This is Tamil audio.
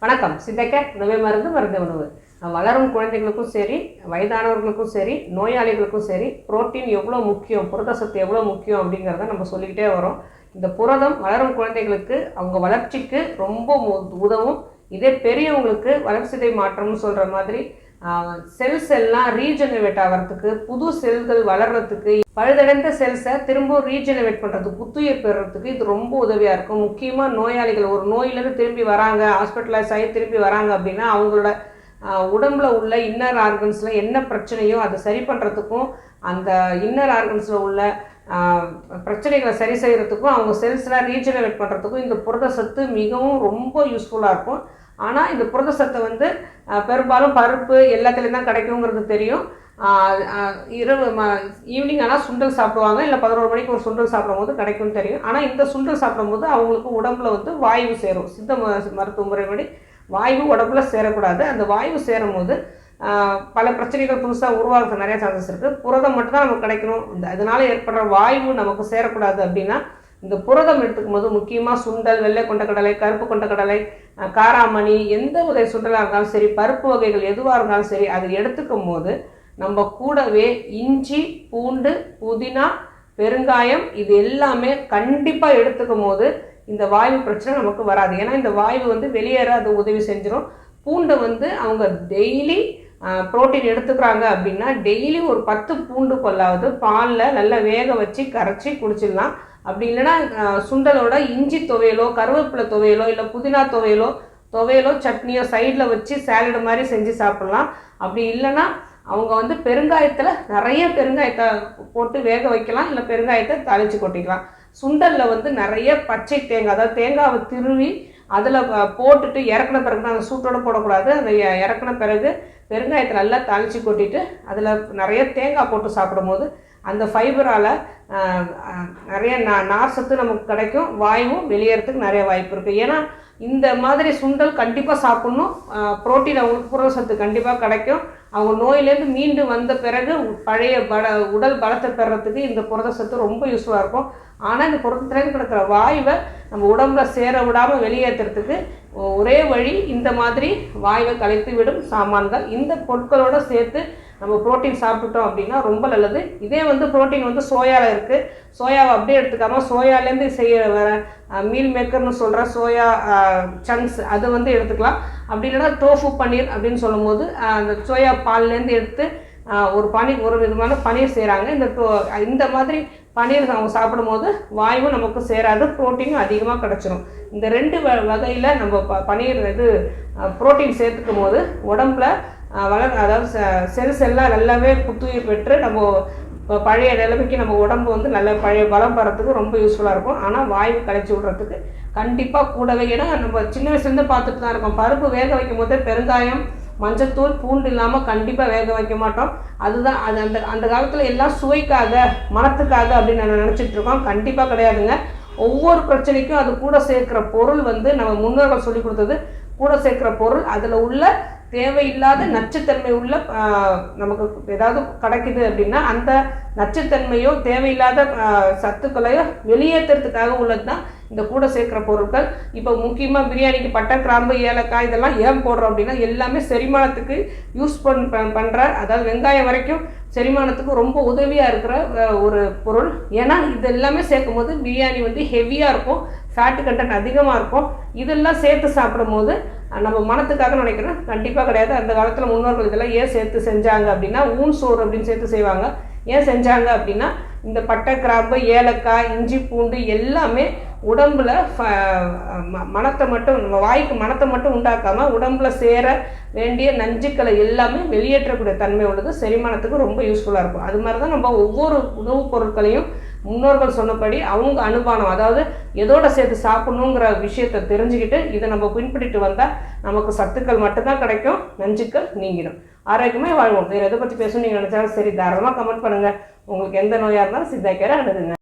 வணக்கம். சித்தைக்க உணவே மருந்து மருந்து உணவு. வளரும் குழந்தைகளுக்கும் சரி, வயதானவர்களுக்கும் சரி, நோயாளிகளுக்கும் சரி, புரோட்டீன் எவ்வளோ முக்கியம், புரத சத்து எவ்வளோ முக்கியம் அப்படிங்கிறத நம்ம சொல்லிக்கிட்டே வரோம். இந்த புரதம் வளரும் குழந்தைகளுக்கு அவங்க வளர்ச்சிக்கு ரொம்ப உதவும். இதே பெரியவங்களுக்கு வளர்சிதை மாற்றம்னு சொல்கிற மாதிரி செல்ஸ் எல்லாம் ரீஜெனரேட் ஆகிறதுக்கு, புது செல்கள் வளர்கிறதுக்கு, பழுதடைந்த செல்ஸை திரும்ப ரீஜெனரேட் பண்ணுறதுக்கு, புத்துயிர் பெறுறதுக்கு இது ரொம்ப உதவியாக இருக்கும். முக்கியமாக நோயாளிகள் ஒரு நோயிலேருந்து திரும்பி வராங்க, ஹாஸ்பிட்டலைஸ் ஆகி திரும்பி வராங்க அப்படின்னா அவங்களோட உடம்புல உள்ள இன்னர் ஆர்கன்ஸில் என்ன பிரச்சனையோ அதை சரி பண்ணுறதுக்கும், அந்த இன்னர் ஆர்கன்ஸில் உள்ள பிரச்சனைகளை சரி செய்கிறதுக்கும், அவங்க செல்ஸ்லாம் ரீஜெனரேட் பண்ணுறதுக்கும் இந்த புரத சத்து மிகவும் ரொம்ப யூஸ்ஃபுல்லாக இருக்கும். ஆனால் இந்த புரத சத்தை பெரும்பாலும் பருப்பு எல்லாத்துலேயும் தான் கிடைக்குங்கிறது தெரியும். இரவு ஈவினிங் ஆனால் சுண்டல் சாப்பிடுவாங்க, இல்லை 11 மணிக்கு ஒரு சுண்டல் சாப்பிடும் போது கிடைக்கும்னு தெரியும். ஆனால் இந்த சுண்டல் சாப்பிடும்போது அவங்களுக்கு உடம்புல வாயு சேரும். சித்த மருத்துவ முறைப்படி வாயு உடம்புல சேரக்கூடாது. அந்த வாயு சேரும் போது பல பிரச்சனைகள் புதுசாக உருவாகிறது நிறைய சான்சஸ் இருக்குது. புரதம் மட்டும்தான் நமக்கு கிடைக்கணும், அதனால் ஏற்படுற வாயு நமக்கு சேரக்கூடாது அப்படின்னா இந்த புரதம் எடுத்துக்கும் போது முக்கியமாக சுண்டல், வெள்ளை கொண்டக்கடலை, கருப்பு கொண்டக்கடலை, காராமணி, எந்த ஒரு சுண்டலாக இருந்தாலும் சரி, பருப்பு வகைகள் எதுவாக இருந்தாலும் சரி, அது எடுத்துக்கும் போது நம்ம கூடவே இஞ்சி, பூண்டு, புதினா, பெருங்காயம் இது எல்லாமே கண்டிப்பாக எடுத்துக்கும் போது இந்த வாயு பிரச்சனை நமக்கு வராது. ஏன்னா இந்த வாயு வெளியேற அது உதவி செஞ்சிடும். பூண்டை அவங்க டெய்லி புரோட்டீன் எடுத்துக்கிறாங்க அப்படின்னா டெய்லி ஒரு 10 பூண்டு கொள்ளாவது பாலில் நல்லா வேக வச்சு கரைச்சி குடிச்சிடலாம். அப்படி இல்லைன்னா சுண்டலோட இஞ்சி துவையலோ, கருவேப்பிலை துவையலோ, இல்லை புதினா துவையலோ சட்னியோ சைடில் வச்சு சாலடு மாதிரி செஞ்சு சாப்பிட்லாம். அப்படி இல்லைன்னா அவங்க பெருங்காயத்தில் நிறைய பெருங்காயத்தை போட்டு வேக வைக்கலாம், இல்லை பெருங்காயத்தை தாளித்து கொட்டிக்கலாம். சுண்டலில் நிறைய பச்சை தேங்காய், அதாவது தேங்காவை திருவி அதில் போட்டுட்டு இறக்குன பிறகு தான், அந்த சூட்டோடு போடக்கூடாது. அந்த இறக்குன பிறகு பெருங்காயத்தை நல்லா தாளித்து கொட்டிட்டு அதில் நிறைய தேங்காய் போட்டு சாப்பிடும் போது அந்த ஃபைபரால் நிறைய நார் சத்து நமக்கு கிடைக்கும். வாயுவும் வெளியேறதுக்கு நிறைய வாய்ப்பு இருக்குது. ஏன்னா இந்த மாதிரி சுண்டல் கண்டிப்பாக சாப்பிட்ணும். புரோட்டீன் அவங்களுக்கு புரத சத்து கண்டிப்பாக கிடைக்கும். அவங்க நோயிலேருந்து மீண்டு வந்த பிறகு பழைய உடல் பலத்தை பெறத்துக்கு இந்த புரத சத்து ரொம்ப யூஸ்ஃபுல்லாக இருக்கும். ஆனால் இந்த புரதத்துலேருந்து கிடைக்கிற வாயுவை நம்ம உடம்புல சேர விடாமல் வெளியேற்றுறதுக்கு ஒரே வழி இந்த மாதிரி வாயுவை கலைத்து விடும் சாமான்கள். இந்த பொருட்களோடு சேர்த்து நம்ம புரோட்டீன் சாப்பிட்டுட்டோம் அப்படின்னா ரொம்ப நல்லது. இதே புரோட்டீன் சோயாவில் இருக்குது. சோயாவை அப்படியே எடுத்துக்காமல் சோயாலேருந்து செய்ய வர மீல் மேக்கர்னு சொல்கிற சோயா சங்க்ஸ் அது எடுத்துக்கலாம். அப்படி இல்லைன்னா டோஃபு பன்னீர் அப்படின்னு சொல்லும்போது அந்த சோயா பால்லேருந்து எடுத்து ஒரு விதமான பன்னீர் செய்கிறாங்க. இந்த மாதிரி பன்னீர் அவங்க சாப்பிடும்போது வாயுவும் நமக்கு சேராது, புரோட்டீனும் அதிகமாக கிடச்சிரும். இந்த 2 வகையில் நம்ம பன்னீர் புரோட்டீன் சேர்த்துக்கும் போது உடம்புல அதாவது செல்ஸ் எல்லாம் நல்லாவே புத்துயிர் பெற்று நம்ம பழைய நிலைமைக்கு நம்ம உடம்பு நல்ல பழைய பலம் பெறத்துக்கு ரொம்ப யூஸ்ஃபுல்லாக இருக்கும். ஆனால் வாயு கலைச்சி விடுறதுக்கு கண்டிப்பாக கூடவே, ஏன்னா நம்ம சின்ன வயசுலேருந்து பார்த்துட்டு தான் இருக்கோம். பருப்பு வேக வைக்கும் போதே பெருங்காயம், மஞ்சத்தூள், பூண்டு இல்லாமல் கண்டிப்பாக வேக வைக்க மாட்டோம். அதுதான் அது அந்த காலத்தில் எல்லாம் சுவைக்காக, மனத்துக்காக அப்படின்னு நான் நினச்சிட்டு இருக்கோம். கண்டிப்பாக கிடையாதுங்க. ஒவ்வொரு பிரச்சனைக்கும் அது கூட சேர்க்குற பொருள் நம்ம முன்னோர்கள் சொல்லி கொடுத்தது. கூட சேர்க்குற பொருள் அதில் உள்ள தேவையில்லாத நச்சுத்தன்மை உள்ள நமக்கு ஏதாவது கிடைக்குது அப்படின்னா அந்த நச்சுத்தன்மையோ தேவையில்லாத சத்துக்களையோ வெளியேற்றுறதுக்காக உள்ளது தான் இந்த கூட சேர்க்குற பொருட்கள். இப்போ முக்கியமாக பிரியாணிக்கு பட்டை, கிராம்பு, ஏலக்காய் இதெல்லாம் ஏன் போடுறோம் அப்படின்னா எல்லாமே செரிமானத்துக்கு யூஸ் பண்ணுற, அதாவது வெங்காயம் வரைக்கும் செரிமானத்துக்கு ரொம்ப உதவியாக இருக்கிற ஒரு பொருள். ஏன்னா இது எல்லாமே சேர்க்கும் போது பிரியாணி ஹெவியாக இருக்கும், ஃபேட்டு கண்டென்ட் அதிகமாக இருக்கும். இதெல்லாம் சேர்த்து சாப்பிடும் போது நம்ம மனத்துக்காக நினைக்கிறோம், கண்டிப்பாக கிடையாது. அந்த காலத்தில் முன்னோர்கள் இதெல்லாம் ஏன் சேர்த்து செஞ்சாங்க அப்படின்னா ஊன் சோறு அப்படின்னு சேர்த்து செய்வாங்க. ஏன் செஞ்சாங்க அப்படின்னா இந்த பட்டை, கிராம்பு, ஏலக்காய், இஞ்சி, பூண்டு எல்லாமே உடம்புல மனத்தை மட்டும், வாய்க்கு மனத்தை மட்டும் உண்டாக்காமல் உடம்புல சேர வேண்டிய நஞ்சுக்களை எல்லாமே வெளியேற்றக்கூடிய தன்மை உள்ளது. செரிமானத்துக்கு ரொம்ப யூஸ்ஃபுல்லாக இருக்கும். அது மாதிரி தான் நம்ம ஒவ்வொரு உணவுப் பொருட்களையும் முன்னோர்கள் சொன்னபடி அவங்க அனுமானம், அதாவது எதோட சேர்த்து சாப்பிடணுங்கிற விஷயத்தை தெரிஞ்சுக்கிட்டு இதை நம்ம பின்பற்றிட்டு வந்தால் நமக்கு சத்துக்கள் மட்டும்தான் கிடைக்கும், நஞ்சுக்கள் நீங்கிடும். ஆரோக்கியமாக வாழ்வோம். வேறு எதை பற்றி பேசணும் நீங்கள் நினச்சாலும் சரி, தாராளமாக கமெண்ட் பண்ணுங்கள். உங்களுக்கு எந்த நோயாக இருந்தாலும் சித்தாய்க்கார அணுகுங்க.